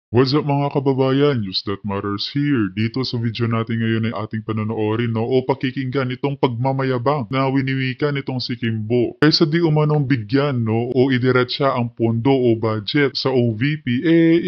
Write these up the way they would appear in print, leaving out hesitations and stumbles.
What's up mga kababayan? News that matters here. Dito sa video natin ngayon ay ating panonoorin o pakikinggan itong pagmamayabang na winiwika nitong si Kimbo. Kaysa di umanong bigyan o idiretsa ang pondo o budget sa OVP,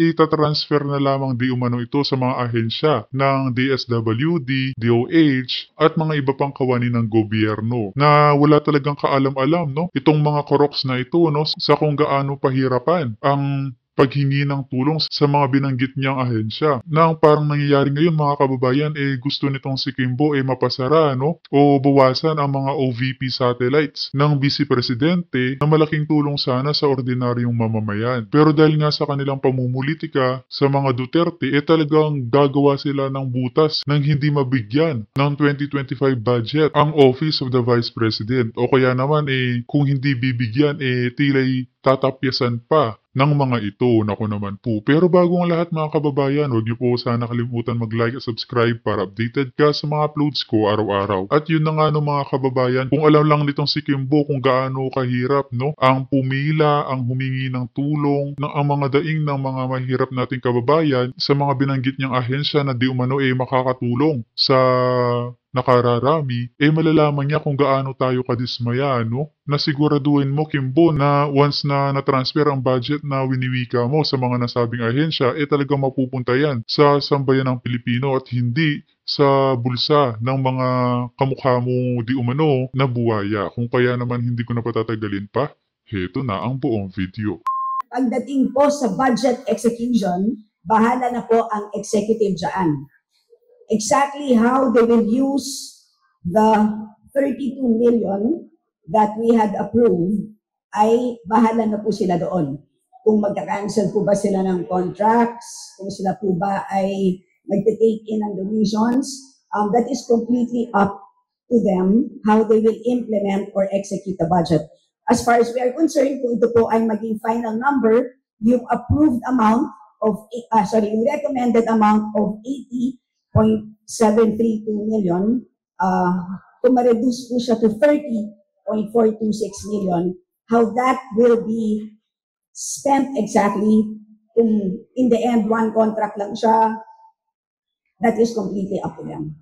itatransfer na lamang di umano ito sa mga ahensya ng DSWD, DOH at mga iba pang kawani ng gobyerno na wala talagang kaalam-alam itong mga koroks na ito sa kung gaano pahirapan ang paghingi ng tulong sa mga binanggit niyang ahensya. Na ang parang nangyayari ngayon mga kababayan, gusto nitong si Kimbo mapasara o bawasan ang mga OVP satellites ng Vice Presidente na malaking tulong sana sa ordinaryong mamamayan. Pero dahil nga sa kanilang pamumulitika sa mga Duterte, talagang gagawa sila ng butas nang hindi mabigyan ng 2025 budget ang Office of the Vice President. O kaya naman kung hindi bibigyan tila'y tatapyasan pa ng mga ito. Naku naman po. Pero bago ang lahat mga kababayan, huwag niyo po sana kalimutan mag-like at subscribe para updated ka sa mga uploads ko araw-araw. At yun na nga mga kababayan, kung alam lang nitong si Kimbo kung gaano kahirap ang pumila, ang humingi ng tulong, ng ang mga daing ng mga mahirap nating kababayan sa mga binanggit niyang ahensya na di umano makakatulong sa nakararami, malalaman niya kung gaano tayo kadismaya, na siguraduhin mo, Kimbo, na once na na-transfer ang budget na winiwika mo sa mga nasabing ahensya, talagang mapupunta yan sa sambayan ng Pilipino at hindi sa bulsa ng mga kamukha mo di umano na buwaya. Kung kaya naman hindi ko na patatagalin pa, heto na ang buong video. Pagdating po sa budget execution, bahala na po ang executive dyan. Exactly how they will use the 32 million that we had approved ay bahala na po sila doon. Kung magka-cancel po ba sila ng contracts, kung sila po ba ay magte-take in ng donations, that is completely up to them how they will implement or execute the budget. As far as we are concerned, kung ito po ay maging final number, yung approved amount of, yung recommended amount of 80.732 million, kung ma-reduce po siya to 30.426 million, how that will be spent exactly, kung in the end, one contract lang siya, that is completely up to them.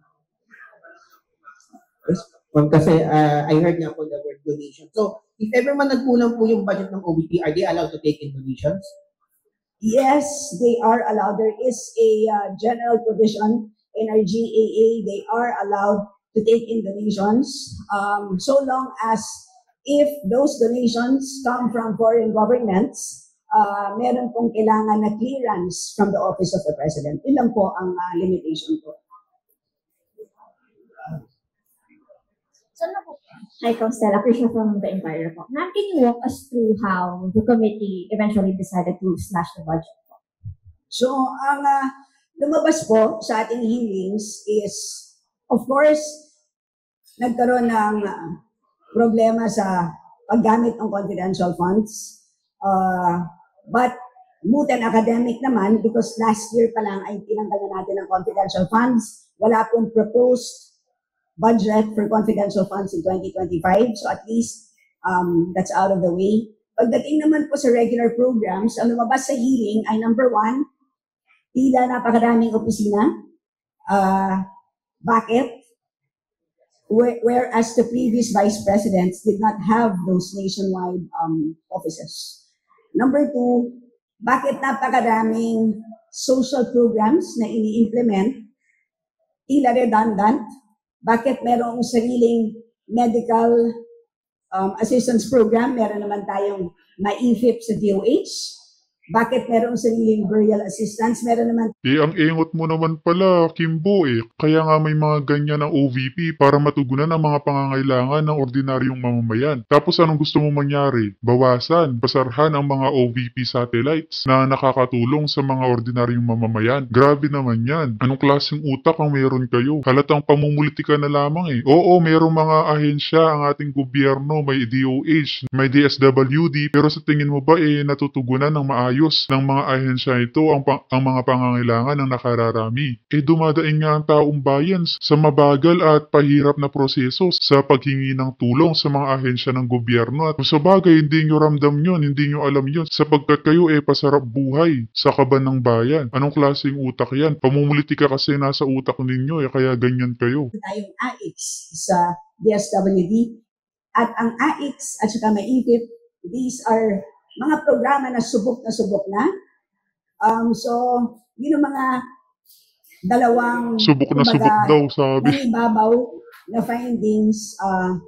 Kasi I heard nga po the word donation. So, if ever man nagkulang po yung budget ng OVP, are they allowed to take in donations? Yes, they are allowed. There is a general provision in our GAA. They are allowed to take in donations so long as if those donations come from foreign governments, meron pong kailangan na clearance from the Office of the President. Yun lang po ang limitation po. Hi, Constella. Krisha from the Inquirer po. Ma'am, can you walk us through how the committee eventually decided to slash the budget po? So, ang lumabas po sa ating hearings is, of course, nagkaroon ng problema sa paggamit ng confidential funds. But moot and academic naman because last year pa lang ay tinanggal na natin ang confidential funds. Wala pong proposed budget for confidential funds in 2025. So at least that's out of the way. Pagdating naman po sa regular programs, ang lumabas sa hearing ay number 1, tila napakaraming opisina. Bakit? Whereas the previous vice presidents did not have those nationwide offices. Number 2, bakit napakaraming social programs na ini-implement, tila redundant. Bakit merong sariling medical assistance program, meron naman tayong na-EFIP sa DOH? Bakit merong sariling burial assistance? Meron naman. Ang ingot mo naman pala, Kimbo Kaya nga may mga ganyan ng OVP para matugunan ang mga pangangailangan ng ordinaryong mamamayan. Tapos anong gusto mong mangyari? Bawasan, pasarhan ang mga OVP satellites na nakakatulong sa mga ordinaryong mamamayan. Grabe naman yan. Anong klaseng utak ang meron kayo? Halatang pamumulitika na lamang Oo, merong mga ahensya ang ating gobyerno, may DOH, may DSWD, pero sa tingin mo ba natutugunan ng maayos maayos ng mga ahensya ito ang mga pangangailangan ng nakararami. Dumadaing nga ang taong bayan sa mabagal at pahirap na proseso sa paghingi ng tulong sa mga ahensya ng gobyerno. At sa bagay, hindi nyo ramdam yun, hindi nyo alam yun, sapagkat kayo pasarap buhay sa kaban ng bayan. Anong klaseng utak yan? Pamumulitika kasi nasa utak ninyo, kaya ganyan kayo. Tayong AIX sa DSWD at ang AIX at saka maipip, these are mga programa na subok na. So, yun ang mga dalawang Subok na subok daw, sabi. nanibabaw na findings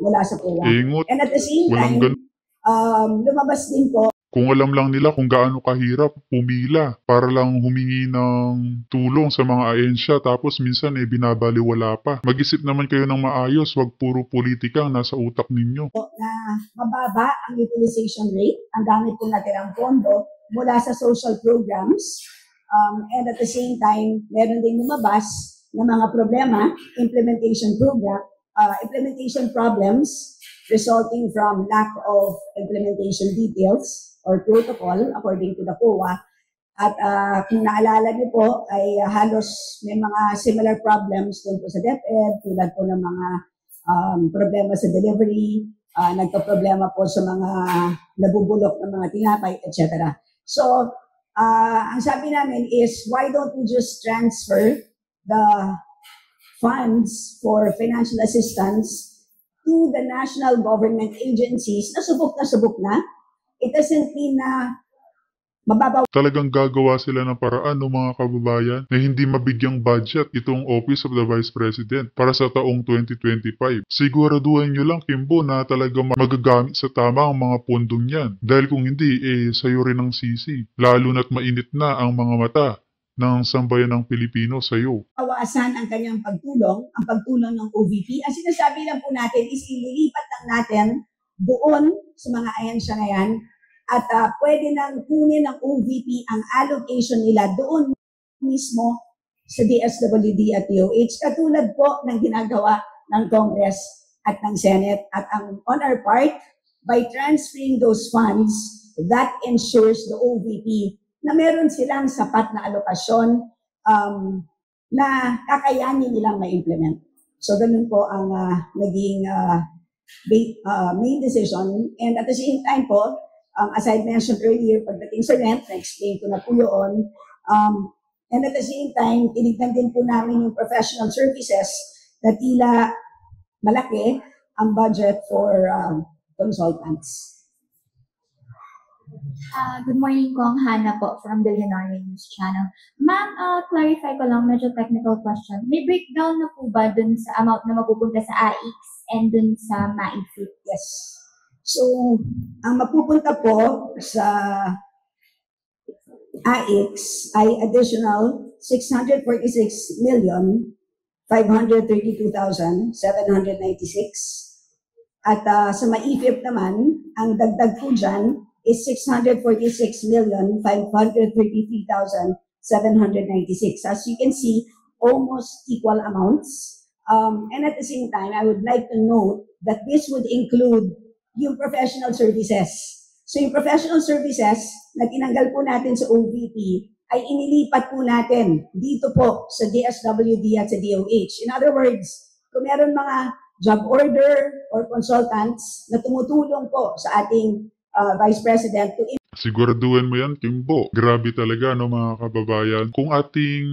mula sa POA. Ingot. And at the same Walang time, lumabas din po Kung alam lang nila kung gaano kahirap pumila para lang humingi ng tulong sa mga ahensya, tapos minsan binabaliwala pa. Mag-isip naman kayo ng maayos, wag puro politika ang nasa utak ninyo. na mababa ang utilization rate, ang dami pong natirang pondo mula sa social programs. And at the same time, meron din lumabas na mga problema, implementation problems resulting from lack of implementation details or protocol according to the POA. At kung naalala niyo po, ay halos may mga similar problems doon po sa DepEd, tulad po ng mga problema sa delivery, nagka-problema po sa mga nabubulok ng mga tinapay, etc. So, ang sabi namin is, why don't we just transfer the funds for financial assistance to the national government agencies na subok na? It doesn't mean na mababaw Talagang gagawa sila ng paraan ng mga kababayan na hindi mabigyang budget itong Office of the Vice President para sa taong 2025. Siguraduhan nyo lang, Kimbo, na talagang magagamit sa tama ang mga pondong yan. Dahil kung hindi, sayo rin ang sisi. Lalo na't mainit na ang mga mata ng sambayan ng Pilipino sa'yo. bawasan ang kanyang pagtulong, ang pagtulong ng OVP. Ang sinasabi lang po natin is ililipat lang natin doon sa mga ahensya na yan at pwede nang kunin ng OVP ang allocation nila doon mismo sa DSWD at DOH, katulad po ng ginagawa ng Congress at ng Senate. At on our part, by transferring those funds, that ensures the OVP na meron silang sapat na alokasyon na kakayanin nilang ma-implement. So, ganun po ang naging main decision. And at the same time po, as I mentioned earlier, pagdating sa rent, na-explain ko na po yun. And at the same time, tinignan din po namin yung professional services na tila malaki ang budget for consultants. Good morning, Kong Hana po from Billionaire News Channel. Ma'am, clarify ko lang, medyo technical question. May breakdown na po ba dun sa amount na mapupunta sa AIX and dun sa MAIFIP? Yes. So, ang mapupunta po sa AIX ay additional 646,532,796. At sa MAIFIP naman, ang dagdag po dyan is 646,533,796. As you can see, almost equal amounts. And at the same time, I would like to note that this would include yung professional services. So yung professional services na tinanggal po natin sa OVP ay inilipat po natin dito po sa DSWD at sa DOH. In other words, kung meron mga job order or consultants na tumutulong po sa ating Vice President to Siguraduhan mo yan, Kimbo. Grabe talaga, no, mga kababayan. Kung ating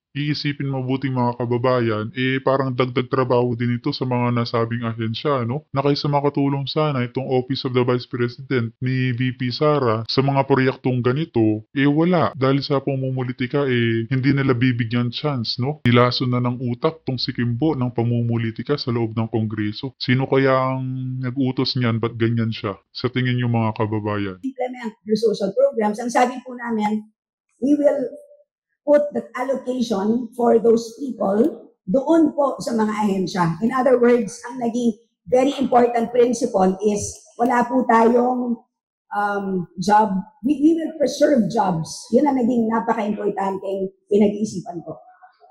iisipin mabuting mga kababayan, parang dagdag trabaho din ito sa mga nasabing ahensya, no? Na kaysa makatulong sana itong Office of the Vice President ni VP Sara sa mga proyektong ganito, wala. Dahil sa pamumulitika, hindi nila bibigyan chance, no? Nilaso na ng utak tong si Kimbo ng pamumulitika sa loob ng Kongreso. Sino kaya ang nag-utos niyan? Ba't ganyan siya? Sa tingin niyo mga kababayan? implement your social programs. Ang sabi po namin, we will put the allocation for those people doon po sa mga ahensya. In other words, ang naging very important principle is wala po tayong job. We will preserve jobs. Yun ang naging napaka-importanteng pinag-iisipan ko.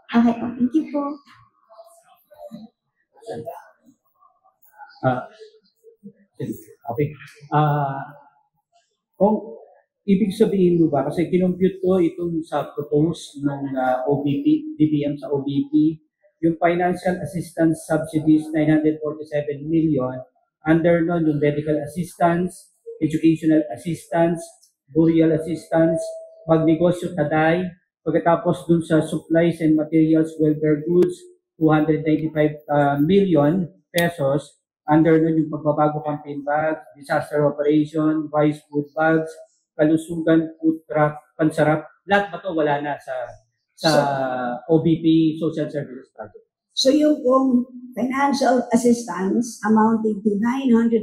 Okay po, thank you po. Okay. Kung ibig sabihin mo ba, kasi kinompute ko itong sa propose ng OBP, DBM sa OBP, yung financial assistance subsidies, 947 million, under nun yung medical assistance, educational assistance, burial assistance, pagnegosyo taday, pagkatapos dun sa supplies and materials, welfare goods, 295 million pesos, under nun yung pagbabago campaign bags, disaster operation, rice food bags, kalusugan, food truck, pansarap, lahat ba to wala na sa OBP Social Services Project? So yung kung financial assistance amounting to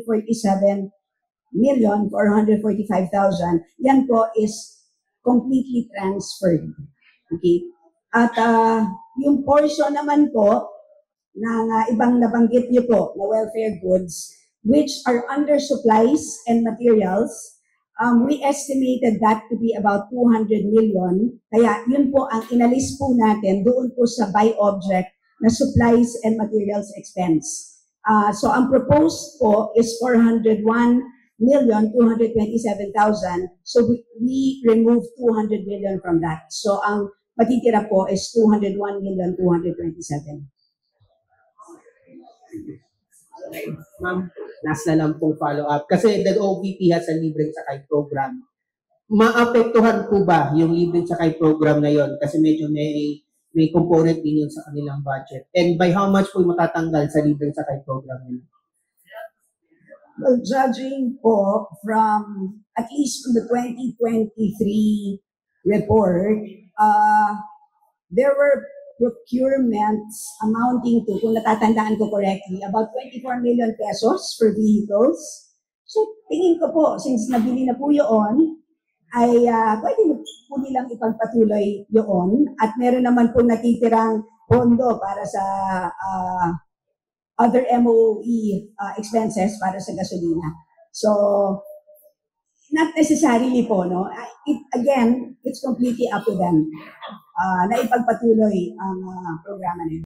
947,445,000, yan po is completely transferred. Okay? At yung portion naman po ng ibang nabanggit niyo po na welfare goods, which are under supplies and materials, we estimated that to be about 200 million. Kaya yun po ang inalis po natin doon po sa by object na supplies and materials expense. So ang proposed po is 401,227,000. So we removed 200 million from that. So ang matitira po is 201,227,000. Ma'am, last na lang pong follow-up. Kasi the OVP has a libreng sakay program. Maapektuhan po ba yung libreng sakay program na yon? Kasi medyo may component din yun sa kanilang budget. And by how much po yung matatanggal sa libreng sakay program nila? Well, judging po from, at least from the 2023 report, there were procurements amounting to, kung natatandaan ko correctly, about 24 million pesos for vehicles. So, tingin ko po, since nabili na po yun, ay pwede po nilang ipagpatuloy yun. At meron naman po natitirang pondo para sa other MOE expenses para sa gasolina. So, not necessarily po, no? Again, it's completely up to them na ipagpatuloy ang programa nila.